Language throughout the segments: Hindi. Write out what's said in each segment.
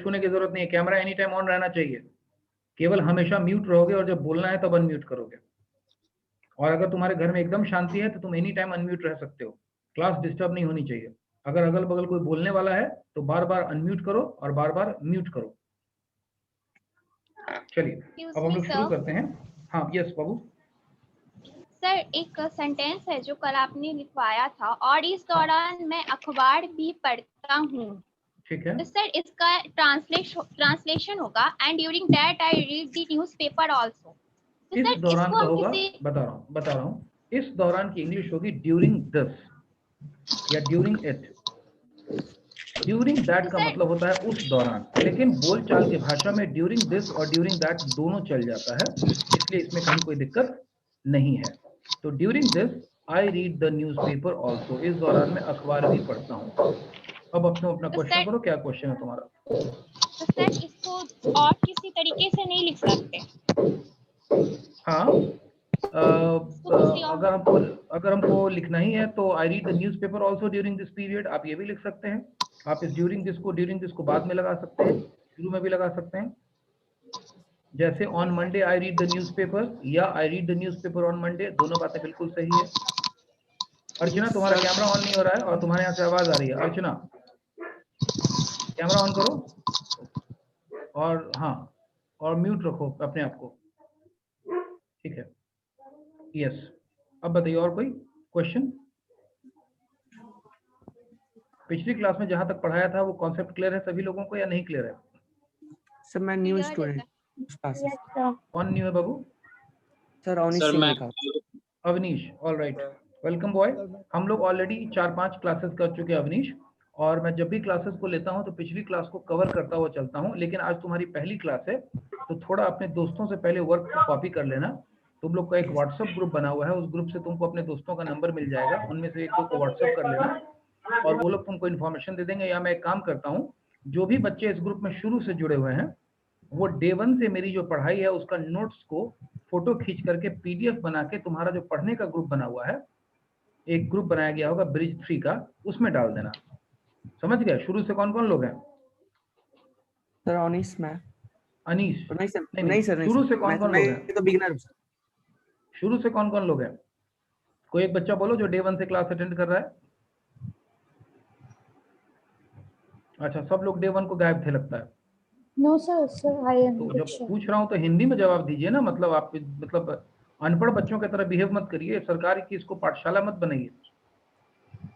छूने की जरूरत नहीं है, कैमरा एनी टाइम ऑन रहना चाहिए, केवल हमेशा म्यूट रहोगे और जब बोलना है तब अनम्यूट करोगे। और अगर तुम्हारे घर में एकदम शांति है तो तुम एनी टाइम अनम्यूट रह सकते हो, क्लास डिस्टर्ब नहीं होनी चाहिए। अगर अगल बगल कोई बोलने वाला है तो बार बार अनम्यूट करो और बार बार म्यूट करो। चलिए अब हम लोग शुरू करते हैं। हाँ यस बाबू। सर एक सेंटेंस है जो कल आपने लिखवाया था, और इस दौरान मैं अखबार भी पढ़ता हूँ। ठीक है, तो सर इसका ट्रांसलेशन होगा and during that I read the newspaper also. तो इस सर दौरान इसको का हम होगा, किसी बता रहा हूँ। इस दौरान की इंग्लिश होगी ड्यूरिंग दिस या ड्यूरिंग इट। ड्यूरिंग दैट का मतलब होता है उस दौरान, लेकिन बोलचाल की भाषा में ड्यूरिंग दिस और ड्यूरिंग दैट दोनों चल जाता है, इसलिए इसमें कहीं कोई दिक्कत नहीं है। तो during this I read the newspaper also, इस दौरान मैं अखबार भी पढ़ता हूँ। अब अपना क्वेश्चन करो, क्या क्वेश्चन है तुम्हारा? तो सर इसको और किसी तरीके से नहीं लिख सकते? हाँ अगर हमको लिखना ही है तो आई read the newspaper also during this period, आप ये भी लिख सकते हैं। आप इस ड्यूरिंग दिस को बाद में लगा सकते हैं, शुरू में भी लगा सकते हैं। जैसे on Monday I read the newspaper या I read the newspaper on Monday, दोनों बातें बिल्कुल सही है। अर्चना तुम्हारा कैमरा ऑन नहीं हो रहा है और तुम्हारे यहाँ से आवाज आ रही है। अर्चना कैमरा ऑन करो और हाँ और म्यूट रखो अपने आप को, ठीक है। यस अब बताइए और कोई क्वेश्चन? पिछली क्लास में जहां तक पढ़ाया था वो कॉन्सेप्ट क्लियर है सभी लोगों को या नहीं क्लियर है? सर मैं न्यू स्टूडेंट। कौन न्यू है बाबू? सर अवनीश सिंह लिखा। Avnish, all right, welcome boy. हम लोग ऑलरेडी 4-5 क्लासेस कर चुके हैं अवनीश, और मैं जब भी क्लासेस को लेता हूं तो पिछली क्लास को कवर करता हुआ चलता हूं, लेकिन आज तुम्हारी पहली क्लास है तो थोड़ा अपने दोस्तों से पहले वर्क को कॉपी कर लेना। तुम लोग का एक व्हाट्सएप ग्रुप बना हुआ है, उस ग्रुप से तुमको अपने दोस्तों का नंबर मिल जाएगा, उनमें से एक दो को व्हाट्सएप कर लेना और वो लोग तुमको इन्फॉर्मेशन दे देंगे। या मैं एक काम करता हूँ, जो भी बच्चे इस ग्रुप में शुरू से जुड़े हुए हैं वो डे 1 से मेरी जो पढ़ाई है उसका नोट्स को फोटो खींच करके पीडीएफ बना के तुम्हारा जो पढ़ने का ग्रुप बना हुआ है, एक ग्रुप बनाया गया होगा ब्रिज 3 का, उसमें डाल देना। समझ गए? शुरू से कौन कौन लोग हैं? सर अवनीश मैं। अनीश नहीं सर शुरू से कौन कौन लोग हैं? मैं तो बिगिनर हूं सर। शुरू से कौन कौन लोग हैं? कोई एक बच्चा बोलो जो डे 1 से क्लास अटेंड कर रहा है। अच्छा, सब लोग डे 1 को गायब थे लगता है। No sir I am. तो जब पूछ रहा हूँ तो हिंदी में जवाब दीजिए ना, मतलब आप अनपढ़ बच्चों की तरह बिहेव मत करिए, सरकार की इसको पाठशाला मत बनाइए।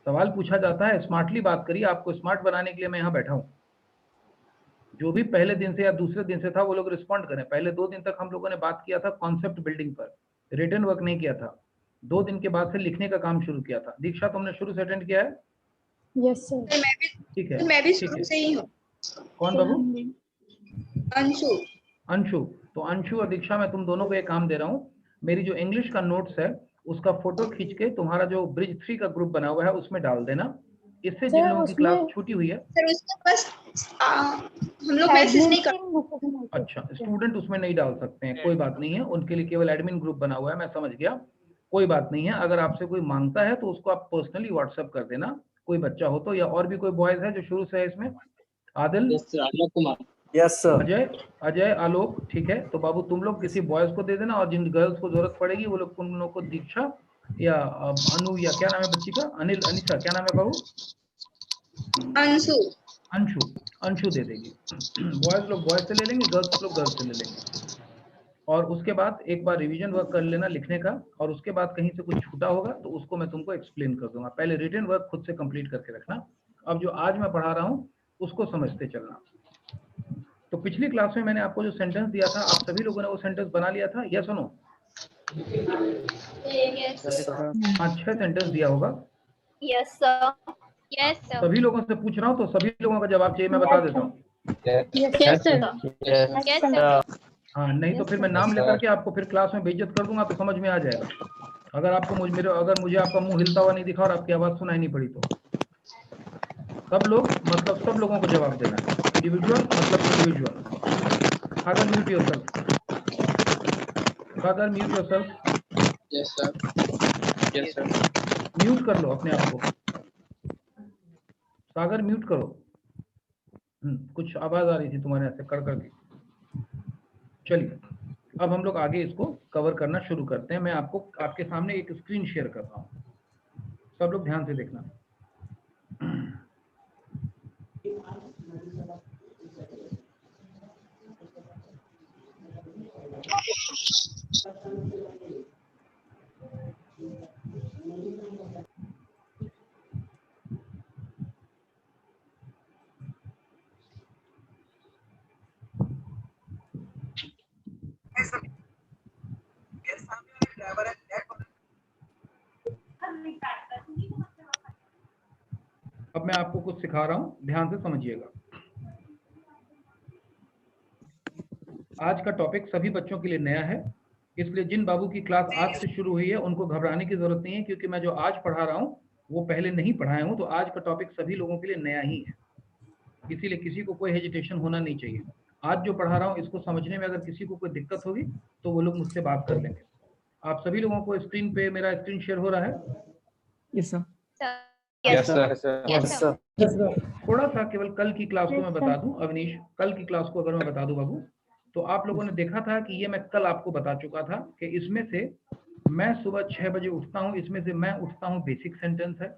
सवाल पूछा जाता है, स्मार्टली बात करिए, आपको स्मार्ट बनाने के लिए मैं यहाँ बैठा हूँ। जो भी पहले दिन से या दूसरे दिन से था वो लोग रिस्पॉन्ड करें। पहले 2 दिन तक हम लोगों ने बात किया था कॉन्सेप्ट बिल्डिंग पर, रिटन वर्क नहीं किया था। 2 दिन के बाद से लिखने का काम शुरू किया था। दीक्षा तुमने शुरू से अटेंड किया है? Yes sir. ठीक है, मैं भी शुरू से ही हूँ। कौन बाबू? अंशु। तो अंशु और दीक्षा, मैं तुम दोनों को एक काम दे रहा हूँ, मेरी जो इंग्लिश का नोट्स है उसका फोटो खींच के तुम्हारा जो ब्रिज 3 का ग्रुप बना हुआ है उसमें डाल देना। इससे जिन लोगों की क्लास छूटी हुई है सर उसका बस हम लोग मैसेज नहीं कर। अच्छा, स्टूडेंट उसमें नहीं डाल सकते हैं, कोई बात नहीं है, उनके लिए केवल एडमिन ग्रुप बना हुआ है, मैं समझ गया, कोई बात नहीं है। अगर आपसे कोई मांगता है तो उसको आप पर्सनली व्हाट्सएप कर देना, कोई बच्चा हो तो। या और भी कोई बॉयज है जो शुरू से है इसमें? आदिल, आलोक कुमार। Yes sir. अजय, आलोक, ठीक है। तो बाबू तुम लोग किसी बॉयज को दे देना, और जिन गर्ल्स को जरूरत पड़ेगी वो लोग तुम लोग को दीक्षा या अनु या क्या नाम है बच्ची का, अनिशा, क्या नाम है बाबू? अंशु दे देगी। बॉयज लोग बॉयज से ले लेंगे, गर्ल्स लोग गर्ल्स से ले लेंगे। और उसके बाद एक बार रिवीजन वर्क कर लेना लिखने का, और उसके बाद कहीं से कुछ छूटा होगा तो उसको मैं तुमको एक्सप्लेन कर दूंगा। पहले रिटन वर्क खुद से कंप्लीट करके रखना। अब जो आज मैं पढ़ा रहा हूँ उसको समझते चलना। तो पिछली क्लास में मैंने आपको जो सेंटेंस दिया था, आप सभी लोगों ने वो सेंटेंस बना लिया था, यस और नो? हाँ, 6 सेंटेंस दिया होगा। Yes sir. Yes sir. सभी लोगों से पूछ रहा हूँ तो सभी लोगों का जवाब चाहिए, मैं बता देता हूँ। Yes sir. हाँ, नहीं तो फिर मैं नाम लेकर के आपको फिर क्लास में बेइज्जत कर दूंगा तो समझ में आ जाएगा। अगर आपको अगर मुझे आपका मुंह हिलता हुआ नहीं दिखा और आपकी आवाज सुनाई नहीं पड़ी तो सब लोग मतलब सब लोगों को जवाब देना है, इंडिविजुअल मतलब individual. Father mute yourself, father mute yourself. Yes sir. Mute कर लो अपने आप को। सागर म्यूट करो। कुछ आवाज आ रही थी तुम्हारे यहाँ से कड़ कड़ की। चलिए अब हम लोग आगे इसको कवर करना शुरू करते हैं। मैं आपको आपके सामने एक स्क्रीन शेयर कर रहा हूँ, सब लोग ध्यान से देखना। अब मैं आपको कुछ सिखा रहा हूं, ध्यान से समझिएगा। आज का टॉपिक सभी बच्चों के लिए नया है, इसलिए जिन बाबू की क्लास आज से शुरू हुई है उनको घबराने की जरूरत नहीं है, क्योंकि मैं जो आज पढ़ा रहा हूं वो पहले नहीं पढ़ाया हूं। तो आज का टॉपिक सभी लोगों के लिए नया ही है, इसीलिए किसी को कोई हेजिटेशन होना नहीं चाहिए। आज जो पढ़ा रहा हूं इसको समझने में अगर किसी को कोई दिक्कत होगी तो वो लोग मुझसे बात कर लेंगे। आप सभी लोगों को स्क्रीन पे मेरा स्क्रीन शेयर हो रहा है? Yes sir. Yes, sir. थोड़ा सा केवल कल की क्लास को मैं बता दूं अवनीश, कल की क्लास को अगर मैं बता दूं बाबू, तो आप लोगों ने देखा था कि ये मैं कल आपको बता चुका था कि इसमें से मैं सुबह 6 बजे उठता हूं, इसमें से मैं उठता हूं बेसिक सेंटेंस है,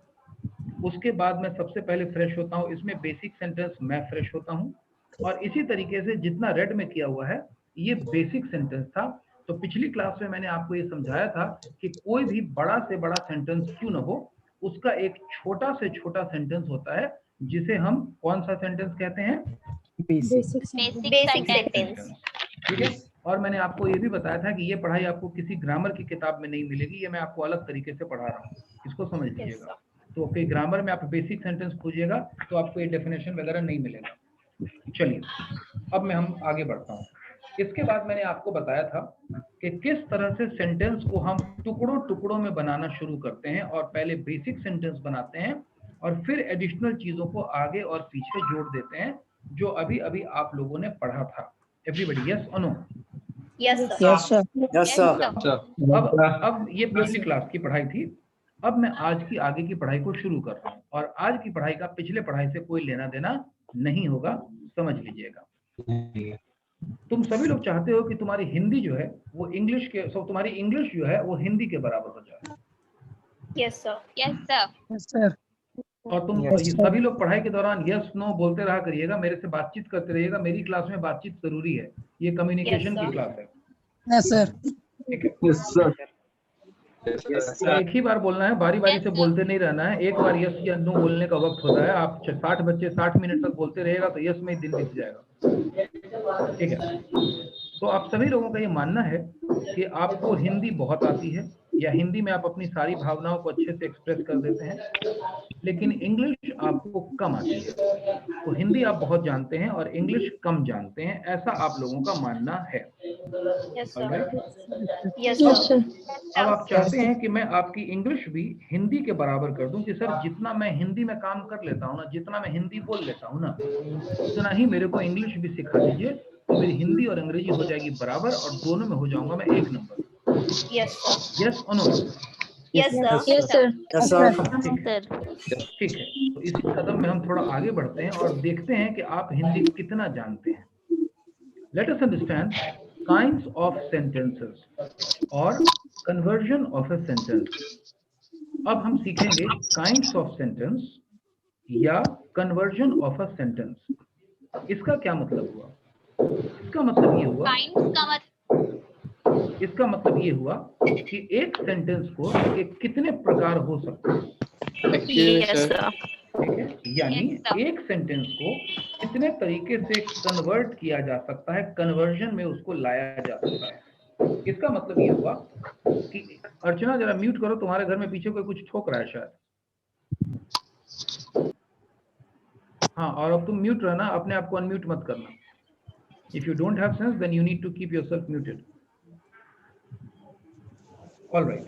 उसके बाद मैं सबसे पहले फ्रेश होता हूं, इसमें बेसिक सेंटेंस मैं फ्रेश होता हूं, और इसी तरीके से जितना रेड में किया हुआ है ये बेसिक सेंटेंस था। तो पिछली क्लास में मैंने आपको ये समझाया था कि कोई भी बड़ा से बड़ा सेंटेंस क्यों ना हो, उसका एक छोटा से छोटा सेंटेंस होता है जिसे हम कौन सा सेंटेंस कहते हैं? Basic sentence. ठीक है। और मैंने आपको ये भी बताया था कि ये पढ़ाई आपको किसी ग्रामर की किताब में नहीं मिलेगी, ये मैं आपको अलग तरीके से पढ़ा रहा हूँ, इसको समझ लीजिएगा। तो कोई ग्रामर में आप बेसिक सेंटेंस खोजिएगा तो आपको ये डेफिनेशन वगैरह नहीं मिलेगा। चलिए अब मैं हम आगे बढ़ता हूँ। इसके बाद मैंने आपको बताया था कि किस तरह से सेंटेंस को हम टुकड़ों टुकड़ों में बनाना शुरू करते हैं, और पहले बेसिक सेंटेंस बनाते हैं और फिर एडिशनल चीजों को आगे और पीछे जोड़ देते हैं, जो अभी अभी आप लोगों ने पढ़ा था। एवरीबॉडी यस और no? Yes sir. Yes sir. अब ये पिछली क्लास की पढ़ाई थी, अब मैं आज की आगे की पढ़ाई को शुरू कर रहा हूँ, और आज की पढ़ाई का पिछले पढ़ाई से कोई लेना देना नहीं होगा, समझ लीजिएगा। तुम सभी लोग चाहते हो कि तुम्हारी हिंदी जो है वो इंग्लिश के, तुम्हारी इंग्लिश जो है वो हिंदी के बराबर हो जाए। Yes sir. Yes sir. और तुम सभी लोग पढ़ाई के दौरान यस नो बोलते रहा करिएगा, मेरे से बातचीत करते रहिएगा। मेरी क्लास में बातचीत जरूरी है, ये कम्युनिकेशन की क्लास है। Yes, sir. ठीक है। एक ही बार बोलना है, बारी बारी से बोलते नहीं रहना है। एक बार यस या नो बोलने का वक्त होता है। आप 60 बच्चे 60 मिनट तक बोलते रहेगा तो यस में ही दिन बीत जाएगा। ठीक है। तो आप सभी लोगों का ये मानना है कि आपको हिंदी बहुत आती है, या हिंदी में आप अपनी सारी भावनाओं को अच्छे से एक्सप्रेस कर देते हैं, लेकिन इंग्लिश आपको कम आती है। तो हिंदी आप बहुत जानते हैं और इंग्लिश कम जानते हैं, ऐसा आप लोगों का मानना है। Yes sir. अब आप चाहते हैं कि मैं आपकी इंग्लिश भी हिंदी के बराबर कर दूं, कि सर जितना मैं हिंदी में काम कर लेता हूं ना, जितना मैं हिंदी बोल लेता हूं ना, उतना ही मेरे को इंग्लिश भी सिखा दीजिए, तो मेरी हिंदी और अंग्रेजी हो जाएगी बराबर और दोनों में हो जाऊंगा मैं 1 नंबर। यस और no? Yes sir. Yes sir. ठीक है। तो इसी कदम में हम थोड़ा आगे बढ़ते हैं और देखते हैं कि आप हिंदी कितना जानते हैं। Let us understand kinds of sentences और कन्वर्जन ऑफ अ सेंटेंस। अब हम सीखेंगे काइंड्स ऑफ सेंटेंस या कन्वर्जन ऑफ अ सेंटेंस। इसका क्या मतलब हुआ? इसका मतलब ये हुआ कि एक सेंटेंस को कितने प्रकार हो सकते हैं। ठीक है, यानी एक सेंटेंस को कितने तरीके से कन्वर्ट किया जा सकता है, कन्वर्जन में उसको लाया जा सकता है। इसका मतलब ये हुआ कि अर्चना जरा म्यूट करो, तुम्हारे घर में पीछे कोई कुछ ठोक रहा है शायद। हाँ, और अब तुम म्यूट रहना, अपने आप को अनम्यूट मत करना। If you don't have sense then you need to keep yourself muted. Alright,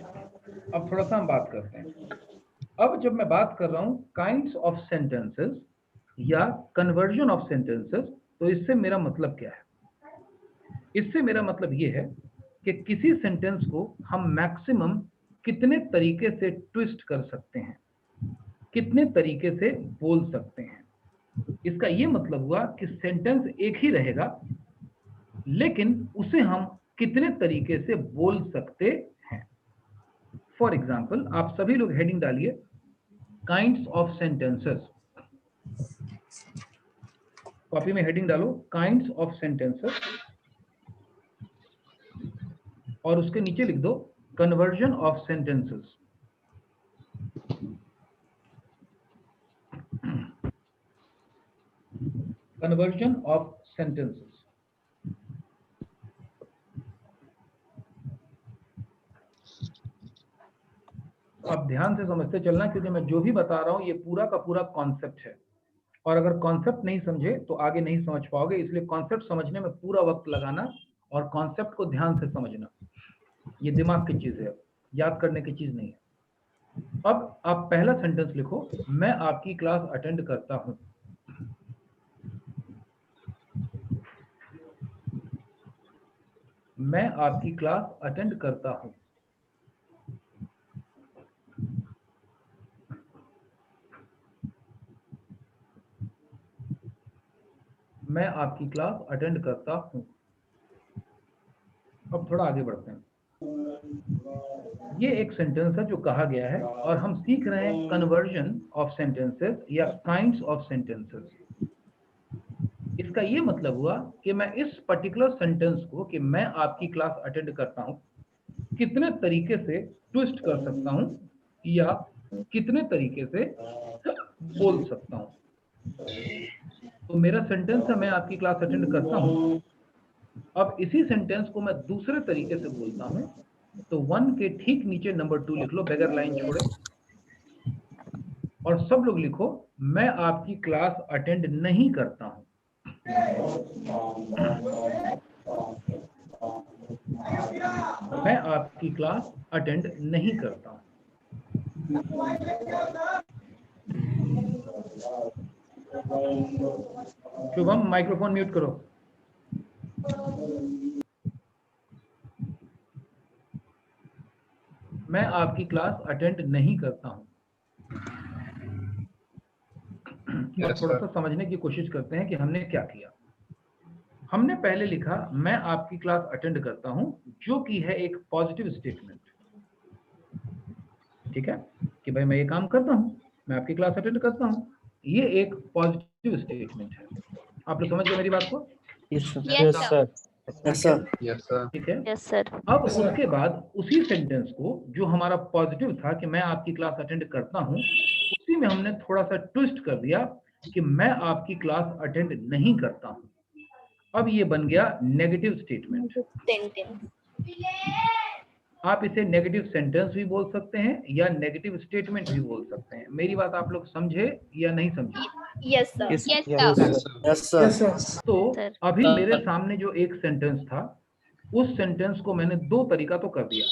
अब थोड़ा सा हम बात करते हैं। अब जब मैं बात कर रहा हूं काइंड्स ऑफ सेंटेंसेस या कन्वर्जन ऑफ सेंटेंसेस, तो इससे मेरा मतलब क्या है? इससे मेरा मतलब ये है कि किसी सेंटेंस को हम मैक्सिमम कितने तरीके से ट्विस्ट कर सकते हैं, कितने तरीके से बोल सकते हैं। इसका ये मतलब हुआ कि सेंटेंस एक ही रहेगा, लेकिन उसे हम कितने तरीके से बोल सकते हैं। फॉर एग्जाम्पल, आप सभी लोग हेडिंग डालिए काइंड्स ऑफ सेंटेंसेस। कॉपी में हेडिंग डालो काइंड्स ऑफ सेंटेंसेस और उसके नीचे लिख दो conversion of sentences. Conversion of sentences. आप ध्यान से समझते चलना, क्योंकि मैं जो भी बता रहा हूं ये पूरा का पूरा कॉन्सेप्ट है, और अगर कॉन्सेप्ट नहीं समझे तो आगे नहीं समझ पाओगे। इसलिए कॉन्सेप्ट समझने में पूरा वक्त लगाना और कॉन्सेप्ट को ध्यान से समझना, ये दिमाग की चीज है, याद करने की चीज नहीं है। अब आप पहला सेंटेंस लिखो, मैं आपकी क्लास अटेंड करता हूं। मैं आपकी क्लास अटेंड करता हूं। मैं आपकी क्लास अटेंड करता हूं। अब थोड़ा आगे बढ़ते हैं। ये एक सेंटेंस है जो कहा गया है, और हम सीख रहे हैं कन्वर्जन ऑफ सेंटेंसेस या काइंड्स ऑफ सेंटेंसेस। इसका ये मतलब हुआ कि मैं इस पर्टिकुलर सेंटेंस को, कि मैं आपकी क्लास अटेंड करता हूं, कितने तरीके से ट्विस्ट कर सकता हूं या कितने तरीके से बोल सकता हूं। तो मेरा सेंटेंस है मैं आपकी क्लास अटेंड करता हूं। अब इसी सेंटेंस को मैं दूसरे तरीके से बोलता हूं, तो 1 के ठीक नीचे नंबर 2 लिख लो बगैर लाइन छोड़े, और सब लोग लिखो मैं आपकी क्लास अटेंड नहीं करता हूं। मैं आपकी क्लास अटेंड नहीं करता हूं। शुभम माइक्रोफोन म्यूट करो। मैं आपकी क्लास अटेंड नहीं करता हूं। अब थोड़ा सा समझने की कोशिश करते हैं कि हमने क्या किया। हमने पहले लिखा मैं आपकी क्लास अटेंड करता हूं, जो कि है एक पॉजिटिव स्टेटमेंट। ठीक है कि भाई मैं ये काम करता हूं, मैं आपकी क्लास अटेंड करता हूं, ये एक पॉजिटिव स्टेटमेंट है। आप लोग समझ गए मेरी बात को? Yes, sir. Yes, sir. Yes, sir. ठीक है। Yes, sir. अब उसके बाद उसी सेंटेंस को, जो हमारा पॉजिटिव था कि मैं आपकी क्लास अटेंड करता हूं, उसी में हमने थोड़ा सा ट्विस्ट कर दिया कि मैं आपकी क्लास अटेंड नहीं करता हूं। अब ये बन गया नेगेटिव स्टेटमेंट। आप इसे नेगेटिव सेंटेंस भी बोल सकते हैं या नेगेटिव स्टेटमेंट भी बोल सकते हैं। मेरी बात आप लोग समझे या नहीं समझे? Yes sir. Yes, sir. Yes, sir. तो Sir. अभी मेरे सामने जो एक सेंटेंस था, उस सेंटेंस को मैंने दो तरीका तो कर दिया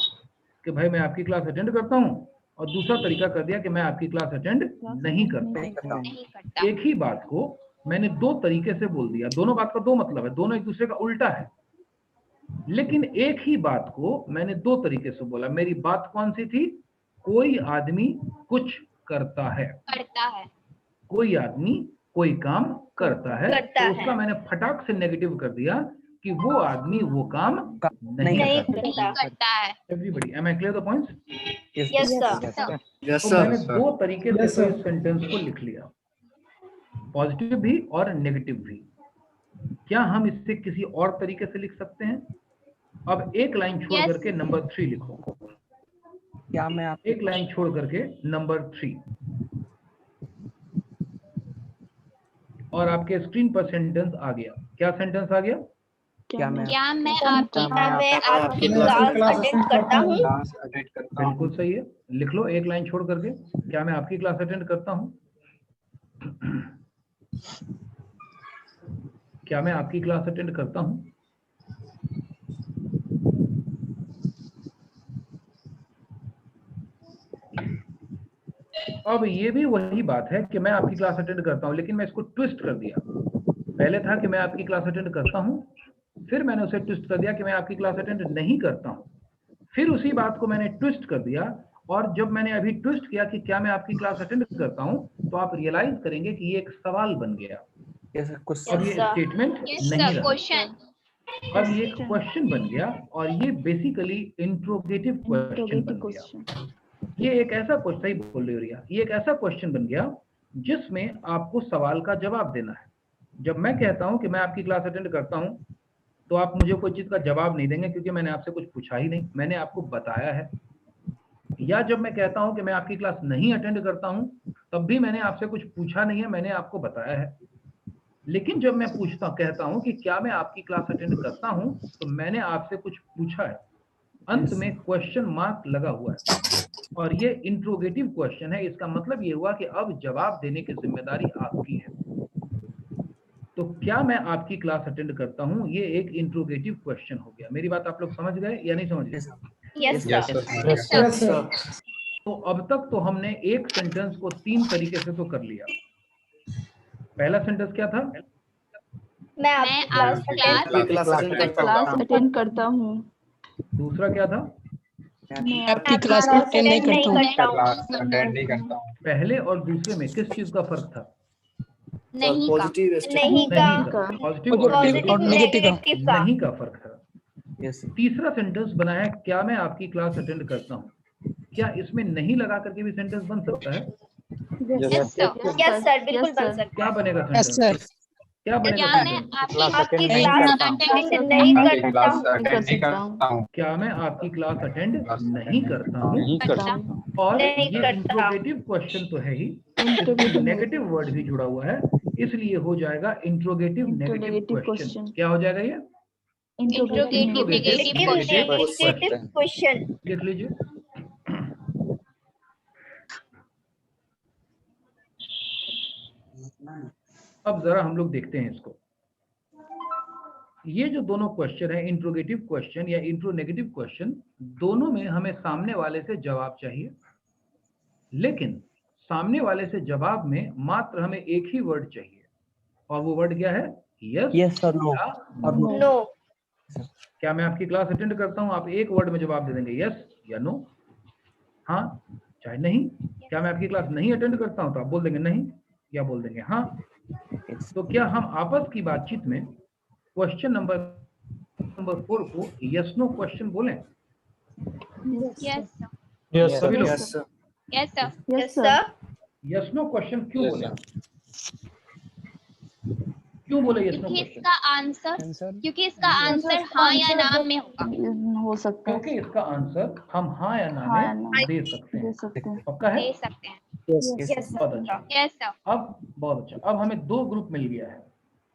कि भाई मैं आपकी क्लास अटेंड करता हूं, और दूसरा तरीका कर दिया कि मैं आपकी क्लास अटेंड नहीं करता। नहीं करता। एक ही बात को मैंने दो तरीके से बोल दिया। दोनों बात का दो मतलब है, दोनों एक दूसरे का उल्टा है, लेकिन एक ही बात को मैंने दो तरीके से बोला। मेरी बात कौन सी थी? कोई आदमी कुछ करता है। करता है। कोई आदमी कोई काम करता है, करता तो है। उसका मैंने फटाक से नेगेटिव कर दिया कि वो आदमी वो काम नहीं नहीं करता। नहीं करता है। Everybody, am I clear the points? Yes sir. Yes, तो sir. मैंने दो तरीके से तो इस सेंटेंस को लिख लिया, पॉजिटिव भी और नेगेटिव भी। क्या हम इसे किसी और तरीके से लिख सकते हैं? अब एक लाइन छोड़ Yes. करके नंबर 3 लिखो। क्या मैं आप एक लाइन छोड़ करके नंबर 3, और आपके स्क्रीन पर सेंटेंस आ गया। क्या सेंटेंस आ गया? क्या मैं क्या मैं आपकी मैं आपकी क्लास अटेंड करता हूँ। बिल्कुल सही है, लिख लो एक लाइन छोड़ करके, क्या मैं आपकी क्लास अटेंड करता हूं? क्या मैं आपकी क्लास अटेंड करता हूं? अब ये भी वही बात है कि मैं आपकी क्लास अटेंड करता हूं, लेकिन मैं इसको ट्विस्ट कर दिया। पहले था कि मैं आपकी क्लास अटेंड करता हूं, फिर मैंने उसे ट्विस्ट कर दिया कि मैं आपकी क्लास अटेंड नहीं करता हूं, फिर उसी बात को मैंने ट्विस्ट कर दिया और जब मैंने अभी ट्विस्ट किया कि क्या मैं आपकी क्लास अटेंड करता हूं, तो आप रियलाइज करेंगे कि ये एक सवाल बन गया। Yes, sir. अब Question. ये स्टेटमेंट यस नहीं सर, रहा, क्वेश्चन। अब ये क्वेश्चन बन गया और ये बेसिकली इंट्रोगेटिव क्वेश्चन बन गया। ये एक ऐसा क्वेश्चन, सही बोल रही हो रिया, ये एक ऐसा क्वेश्चन बन गया जिसमें आपको सवाल का जवाब देना है। जब मैं कहता हूं कि मैं आपकी क्लास अटेंड करता हूं, तो आप मुझे कोई चीज का जवाब नहीं देंगे क्योंकि मैंने आपसे कुछ पूछा ही नहीं, मैंने आपको बताया है। या जब मैं कहता हूं कि मैं आपकी क्लास नहीं अटेंड करता हूं, तब भी मैंने आपसे कुछ पूछा नहीं है, मैंने आपको बताया है। लेकिन जब मैं कहता हूं कि क्या मैं आपकी क्लास अटेंड करता हूं, तो मैंने आपसे कुछ पूछा है। अंत में क्वेश्चन मार्क लगा हुआ है और ये इंट्रोगेटिव क्वेश्चन है। इसका मतलब ये हुआ कि अब जवाब देने की जिम्मेदारी आपकी है। तो क्या मैं आपकी क्लास अटेंड करता हूं, ये एक इंट्रोगेटिव क्वेश्चन हो गया। मेरी बात आप लोग समझ गए या नहीं समझ गए? Yes sir. Yes sir. तो अब तक तो हमने एक सेंटेंस को 3 तरीके से तो कर लिया। पहला सेंटेंस क्या था? मैं मैं आपकी आपकी क्लास क्लास अटेंड करता हूँ। दूसरा क्या था? मैं आपकी क्लास अटेंड नहीं करता हूँ। अटेंड नहीं करता हूँ। पहले और दूसरे में किस चीज का फर्क था? नहीं का। नहीं का, नहीं का, पॉजिटिव और पॉजिटिव और नेगेटिव का। नेगेटिव का। नहीं का फर्क था। Yes, sir. तीसरा सेंटेंस बना है क्या मैं आपकी क्लास अटेंड करता हूँ। क्या इसमें नहीं लगा करके भी सेंटेंस बन सकता है? यस सर, यस सर, बिल्कुल बन सकता क्या बनेगा यस सेंटेंस? सर। क्या बनेगा क्या मैं सेंटेंस? आपकी है। आपकी नहीं क्लास करता हूँ। अटेंड नहीं आपकी करता क्लास हूँ। अटेंड नहीं करता हूँ। क्या मैं आपकी क्लास अटेंड नहीं करता हूँ? नहीं करता हूँ। करता? और नहीं ये करता। इंट्रोगेटिव क्वेश्चन तो है ही, इसमें नेगेटिव वर्ड भी जुड़ा हुआ है, इसलिए हो जाएगा इंट्रोगेटिव नेगेटिव क्वेश्चन। क्या हो जाएगा ये? Interrogative negative question. Negative question. लिख लीजिए। अब जरा हम लोग देखते हैं इसको। ये जो दोनों क्वेश्चन है, इंट्रोगेटिव क्वेश्चन या इंट्रोनेगेटिव क्वेश्चन, दोनों में हमें सामने वाले से जवाब चाहिए। लेकिन सामने वाले से जवाब में मात्र हमें एक ही वर्ड चाहिए, और वो वर्ड क्या है? Yes Yes or no? या Or नो। no? नो। क्या मैं आपकी क्लास अटेंड करता हूं? आप एक वर्ड में जवाब दे देंगे, यस या नो, हाँ चाहे नहीं। क्या मैं आपकी क्लास नहीं अटेंड करता हूं? तो आप बोल देंगे नहीं या बोल देंगे हाँ। Yes. तो क्या हम आपस की बातचीत में क्वेश्चन नंबर 4 को यस नो क्वेश्चन बोलें? यस सर, Yes, सभी लोग Yes, sir. Yes sir. Yes sir. Yes no question क्यों Yes, बोले? sir. क्यों बोले यस नो क्योंकि क्वेश्चन? इसका आंसर हाँ या ना में होगा। हो सकता है। क्योंकि इसका आंसर हम हाँ या ना में दे सकते हैं। पक्का है? दे सकते हैं। यस बहुत अच्छा। Yes sir. अब बहुत अच्छा, अब हमें 2 ग्रुप मिल गया है।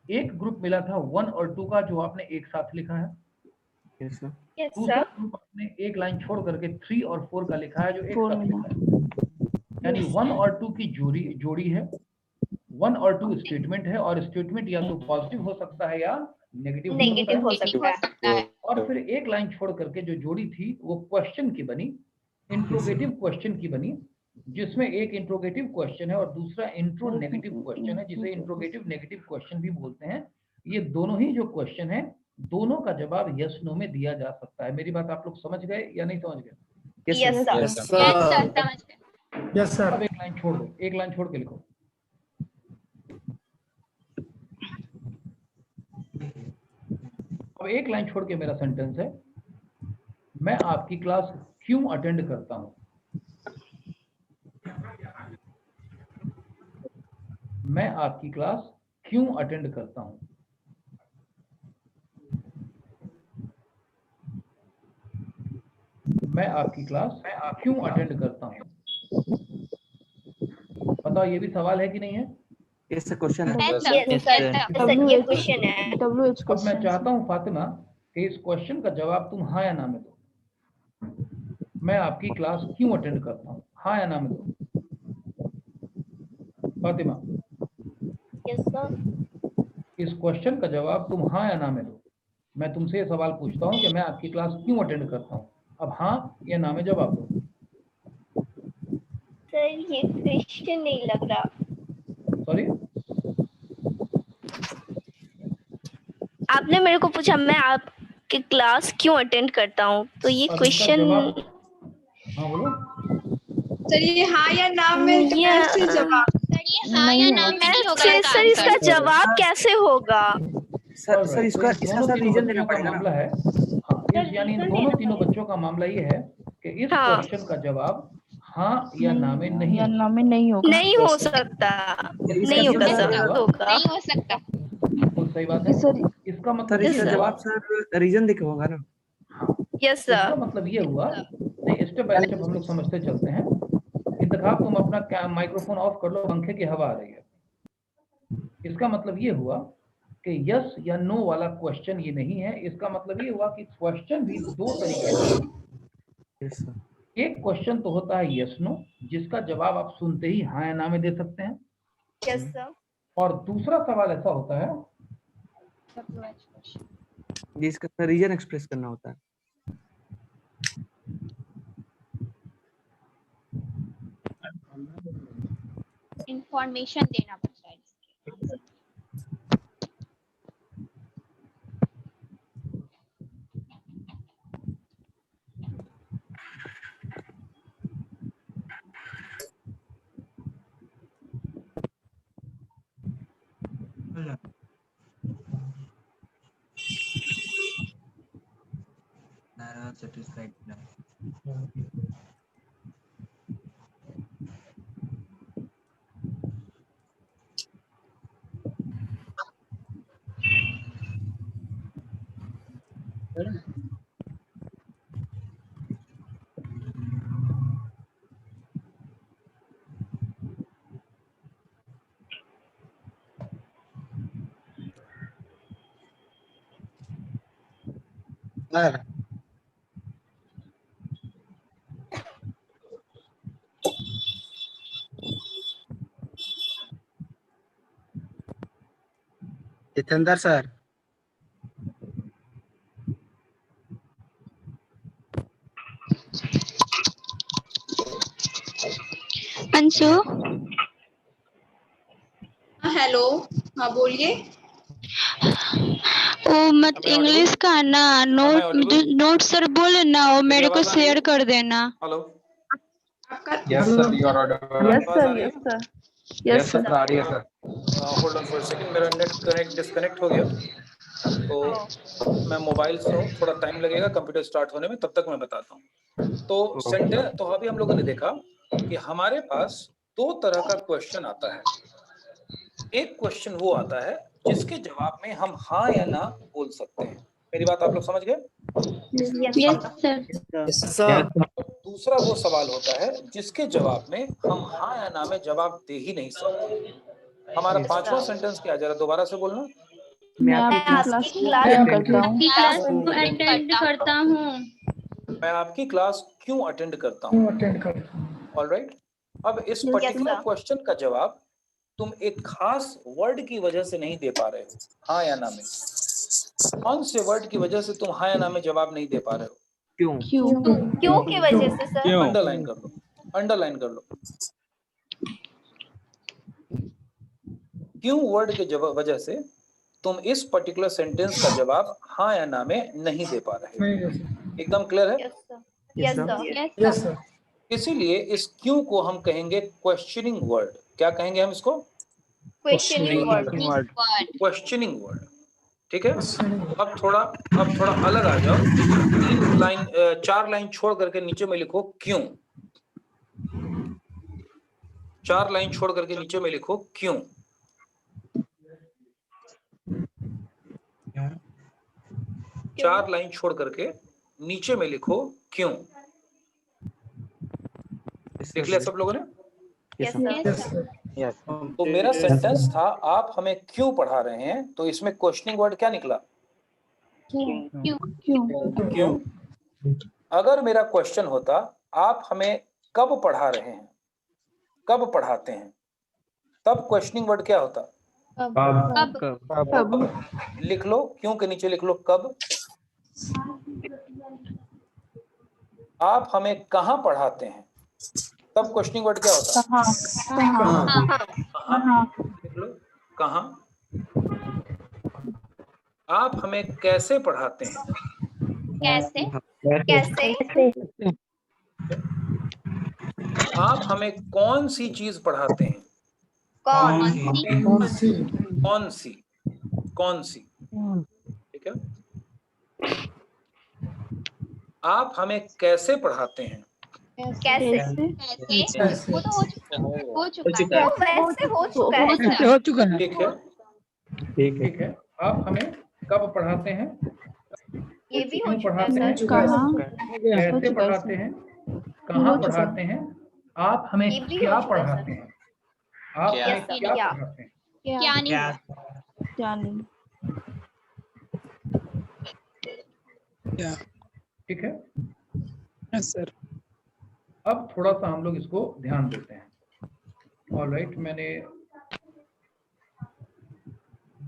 एक ग्रुप मिला था 1 और 2 का, जो आपने एक साथ लिखा है। Yes, sir. यस दूसरा सर। ग्रुप आपने एक लाइन छोड़ करके 3 और 4 का लिखा है, जो एक साथ लिखा है। यानी 1 और 2 की जोड़ी है। 1 और 2 स्टेटमेंट है, और स्टेटमेंट या तो पॉजिटिव हो सकता है या नेगेटिव नेगेटिव हो नेगेटिव सकता हो है। सकता है। और फिर एक लाइन छोड़ करके जो जोड़ी थी वो क्वेश्चन की बनी, इंट्रोगेटिव क्वेश्चन की बनी, जिसमें एक इंट्रोगेटिव क्वेश्चन है और दूसरा इंट्रोनेगेटिव क्वेश्चन है, जिसे इंट्रोगेटिव नेगेटिव क्वेश्चन भी बोलते हैं। ये दोनों ही जो क्वेश्चन है, दोनों का जवाब यस नो में दिया जा सकता है। मेरी बात आप लोग समझ गए या नहीं समझ गए? Yes, yes sir. Sir. Yes, yes sir. Sir, समझ गए। Yes sir. अब एक लाइन छोड़ दो, एक लाइन छोड़ के लिखो। अब एक लाइन छोड़ के मेरा सेंटेंस है, मैं आपकी क्लास क्यों अटेंड करता हूं? मैं आपकी क्लास क्यों अटेंड करता हूं? मैं आपकी क्लास क्यों अटेंड करता हूं? बताओ, ये भी सवाल है कि नहीं है? Yes, sir. Question. Yes sir, yes yes sir. Sir. Yes sir, ये क्वेश्चन है। WH अब मैं चाहता हूं फातिमा कि इस क्वेश्चन का जवाब तुम हाँ या ना में दो। मैं आपकी क्लास क्यों अटेंड करता हूं? हाँ या ना में दो। Fatima, yes sir. इस क्वेश्चन का जवाब तुम हाँ या ना में दो। मैं तुमसे ये सवाल पूछता हूं कि मैं आपकी क्लास क्यों अटेंड करता हूं। अब हाँ या ना में जवाब दो। सर, ये क्वेश्चन नहीं लग रहा। सॉरी, आपने मेरे को पूछा मैं आपकी क्लास क्यों अटेंड करता हूँ, तो ये अब इसका क्वेश्चन जवाब, हाँ बोलो। सर ये हाँ या ना में कैसे जवाब? सर ये हाँ या ना में नहीं होगा इसका सर इसका आंसर। जवाब कैसे होगा? सर सर इसका इन दोनों सर तीनों रीजन बच्चों देना का पड़ेगा मामला ना। है, हाँ, यानी इन दोनों तीनों बच्चों का मामला ये है कि इस हाँ। क्वेश्चन का जवाब हाँ या ना में नहीं या होगा। ना में नहीं होगा। नहीं हो सकता, नहीं होगा इसका सर, जवाब होगा। नहीं हो सकता। बिल्कुल सही बात है। सर इसका मतलब सर ये इसका हुआ, जवाब सर रीजन देके होगा ना। हाँ, यस इसका सर। मतलब ये हुआ, नहीं स्टेप बाय स्टेप हम लोग समझते चलते हैं। इंतखाब तुम अपना माइक्रोफोन ऑफ कर लो, पंखे की हवा आ रही है। इसका मतलब ये हुआ कि यस या नो वाला क्वेश्चन ये नहीं है। इसका मतलब ये हुआ कि क्वेश्चन भी दो तरीके का है। Yes sir. एक क्वेश्चन तो होता है यस नो, जिसका जवाब आप सुनते ही हाँ या ना में दे सकते हैं, यस सर। और दूसरा सवाल ऐसा होता है जिसका सर रीजन एक्सप्रेस करना होता है। इंफॉर्मेशन देना पड़ता है इसके। satisfied now. Jitendra sir, Anshu, hello, हाँ बोलिए। वो मत इंग्लिश का ना नोट सर बोले ना, वो मेरे को शेयर कर देना। हेलो, आपका yes sir, you are audible. Yes sir, yes sir, Yes yes sir, sir. आ रही है sir. Hold on for a second, मेरा नेट डिस्कनेक्ट हो गया, तो मैं मोबाइल से हूँ, थोड़ा टाइम लगेगा कंप्यूटर स्टार्ट होने में, तब तक मैं बताता हूँ। तो सेंटेंस, तो अभी हम लोगों ने देखा कि हमारे पास दो तरह का क्वेश्चन आता है। एक क्वेश्चन वो आता है जिसके जवाब में हम हाँ या ना बोल सकते हैं। मेरी बात आप लोग समझ गए? Yes sir. दूसरा वो सवाल होता है जिसके जवाब में हम हाँ या ना में जवाब दे ही नहीं सकते। हमारा पांचवा सेंटेंस क्या है, जरा दोबारा से बोलना। मैं आपकी क्लास अटेंड करता हूँ। मैं आपकी क्लास क्यों अटेंड करता हूँ? ऑलराइट। अब इस पर्टिकुलर क्वेश्चन का जवाब तुम एक खास वर्ड की वजह से नहीं दे पा रहे हो हाँ या ना में। कौन से वर्ड की वजह से तुम हाँ या ना में जवाब नहीं दे पा रहे हो? क्यों की वजह से सर? अंडरलाइन कर लो, अंडरलाइन कर लो। क्यों वर्ड के वजह से तुम इस पर्टिकुलर सेंटेंस का जवाब हाँ या ना में नहीं दे पा रहे हो। एकदम क्लियर है? Yes sir. इसीलिए इस क्यों को हम कहेंगे क्वेश्चनिंग वर्ड। क्या कहेंगे हम इसको? Questioning word. Questioning word. ठीक है। अब थोड़ा अलग आ जाओ। 4 लाइन छोड़ करके नीचे में लिखो क्यों। 4 लाइन छोड़ करके नीचे में लिखो क्यों। चार लाइन छोड़ करके नीचे में लिखो क्यों। देख लिया सब लोगों ने? Yes. तो मेरा सेंटेंस था आप हमें क्यों पढ़ा रहे हैं, तो इसमें क्वेश्चनिंग वर्ड क्या निकला? क्यों। अगर मेरा क्वेश्चन होता आप हमें कब पढ़ा रहे हैं, कब पढ़ाते हैं, तब क्वेश्चनिंग वर्ड क्या होता? कब। लिख लो, क्यों के नीचे लिख लो कब। आप हमें कहाँ पढ़ाते हैं, तब क्वेश्चनिंग वर्ड क्या होता? कहाँ। लिख लो कहाँ। आप हमें कैसे पढ़ाते हैं? कैसे? आप हमें कौन सी चीज पढ़ाते हैं? कौन कौन सी? कौन सी? ठीक है। आप हमें कैसे पढ़ाते हैं? कैसे? वो तो हो चुका है। वो वैसे हो चुका है सर। हो चुका है। ठीक है। ठीक है। आप हमें कब पढ़ाते हैं? ये भी हो क्यों चुका है पढ़ाते हैं? सर। कैसे पढ़ाते हैं? कहाँ पढ़ाते हैं? आप हमें ये भी क्या हो चुका है, सर। पढ़ाते हैं? आप क्या? हमें क्या क्या? पढ़ाते हैं? क्या नहीं हुआ? क्या? ठीक है। Yes sir. अब थोड़ा सा हम लोग इसको ध्यान देते हैं। ऑलराइट, मैंने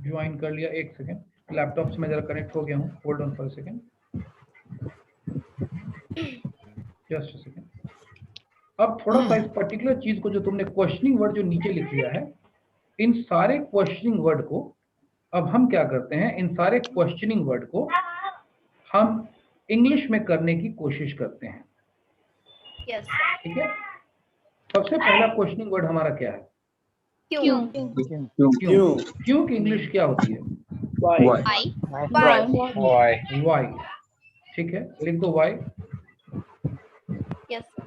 ज्वाइन कर लिया। एक सेकेंड, लैपटॉप से मैं जरा कनेक्ट हो गया हूँ। Hold on for a second, just a second. अब थोड़ा सा इस पर्टिकुलर चीज को, जो तुमने क्वेश्चनिंग वर्ड जो नीचे लिख लिया है, इन सारे क्वेश्चनिंग वर्ड को अब हम क्या करते हैं, इन सारे क्वेश्चनिंग वर्ड को हम इंग्लिश में करने की कोशिश करते हैं। यस। ठीक है। सबसे पहला क्वेश्चनिंग वर्ड हमारा क्या है? क्यों? क्यों। क्यों की इंग्लिश क्या होती है? आई। वाई। ठीक है, लिख दो Y. Yes sir.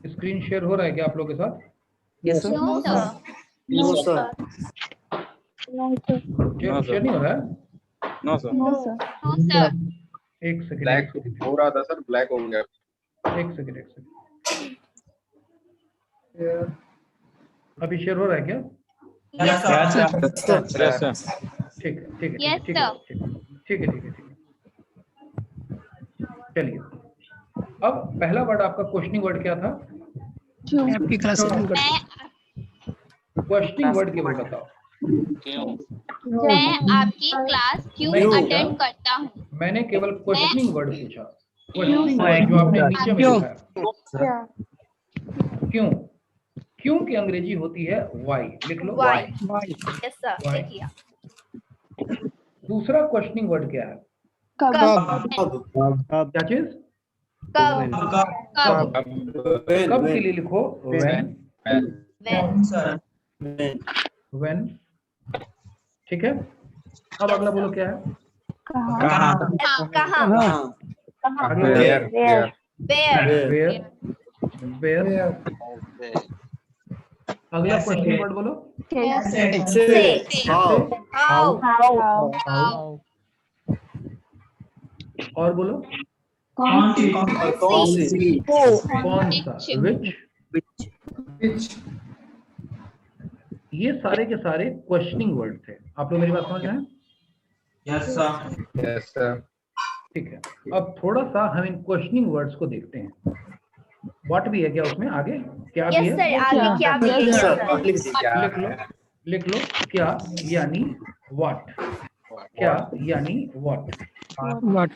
Screen share हो रहा है क्या आप लोग के साथ? Yes sir. No sir. No sir. Share नहीं हो रहा है? No sir. No sir. एक सेकेंड, ब्लैक हो रहा था सर, ब्लैक हो गया। एक सेकेंड। अभी शेयर हो रहा है क्या? ठीक है। चलिए, अब पहला वर्ड आपका क्वेश्चनिंग वर्ड क्या था? आपकी क्लास अटेंड करता हूँ। क्वेश्चनिंग वर्ड केवल बताओ। मैं आपकी क्लास क्यों अटेंड करता हूँ? मैंने केवल क्वेश्चनिंग वर्ड पूछा। क्वेश्चनिंग वर्ड जो आपने नीचे में लिखा है, क्यों। क्यों की अंग्रेजी होती है वाई। लिख लो वाई। Yes sir, Why? लिख लिया। दूसरा क्वेश्चनिंग वर्ड क्या है? कब? क्या चीज? कब? कब के लिए लिखो व्हेन। व्हेन। ठीक है। अब अगला बोलो क्या है? कहाँ? वेयर। अगला क्वेश्चन वर्ड बोलो। हाउ। और बोलो कौन सा? विच। ये सारे के सारे क्वेश्चनिंग वर्ड थे। आप लोग मेरी बात समझ रहे हैं? Yes sir. ठीक है। अब थोड़ा सा हम इन क्वेश्चनिंग वर्ड्स को देखते हैं। व्हाट भी है क्या उसमें? आगे क्या भी यस है? सर, आगे क्या भी है? लिख लो क्या यानी व्हाट। क्या यानी व्हाट। व्हाट।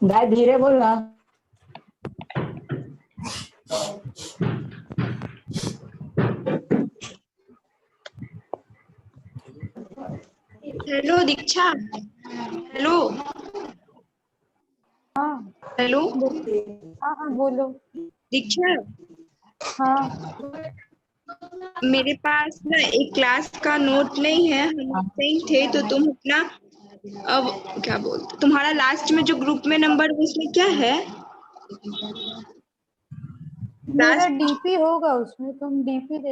भाई धीरे बोलना। हेलो दीक्षा। हेलो। हेलो हाँ बोलो। दीक्षा, हाँ मेरे पास ना एक क्लास का नोट नहीं है, हम नहीं थे, तो तुम अपना अब क्या बोलते, तुम्हारा लास्ट में जो ग्रुप में नंबर उसमें क्या है? मेरा डीपी होगा उसमें, तुम डीपी दे